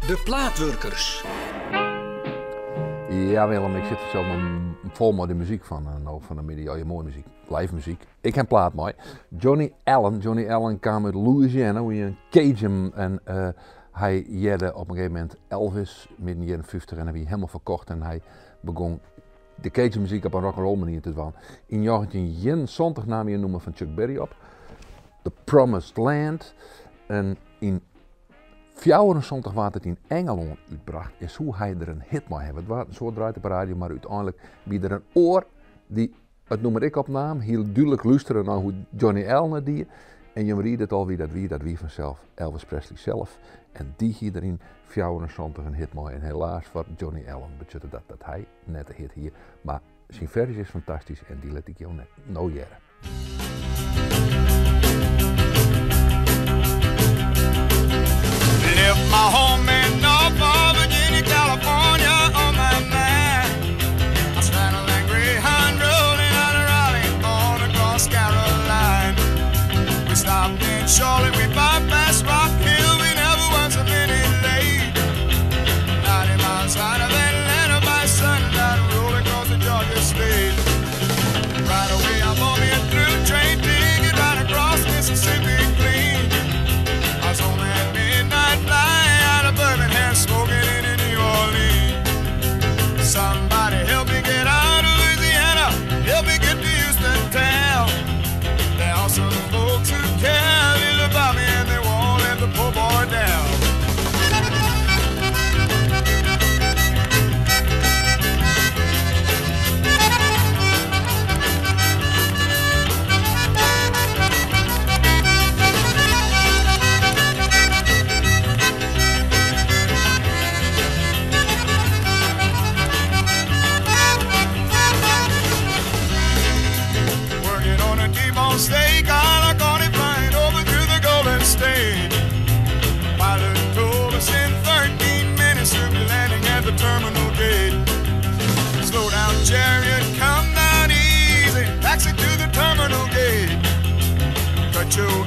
De Plaatwerkers. Ja Willem, ik zit zelf vol met de muziek van de media. Ja, mooie muziek, live muziek. Ik heb plaat mooi. Johnny Allen kwam uit Louisiana, wie een Cajun en hij jette op een gegeven moment Elvis midden jaren 50 en hij werd helemaal verkocht en hij begon de Cajun muziek op een rock'n'roll manier te doen. In 1971 nam hij een nummer van Chuck Berry op, The Promised Land, en in 1974 werd het in Engeland uitgebracht, is hoe hij er een hit mee heeft. Het zo draait op de radio, maar uiteindelijk wie er een oor die het nummer ik opnam, heel duidelijk luisteren naar hoe Johnny Allen het die. En je weet het al wie dat vanzelf, Elvis Presley zelf. En die hier er in 1974 een hit mee. En helaas voor Johnny Allen betekent dat hij net een hit hier. Maar zijn versie is fantastisch en die laat ik jou net nou jaren. Left my home in Norfolk, Virginia, California on my mind. I straddled that Greyhound rolling out of Raleigh on across Caroline. We stopped in Charlotte, we bypassed Rock Hill, we never was a minute late. 90 miles out of Atlanta by sundown, rolling across the Georgia state. Right away I bought me a through train ticket right across Mississippi clean. I was on that midnight flight out of Birmingham, smoking in New Orleans. Somebody help me get out of Louisiana, help me get to Houston town. There are some folks who care a little about me and they won't let the poor boy down. Steak, I got it flying over to the Golden State. Pilot told us in 13 minutes we'll be landing at the terminal gate. Slow down, chariot, come down easy. Taxi to the terminal gate. Cut your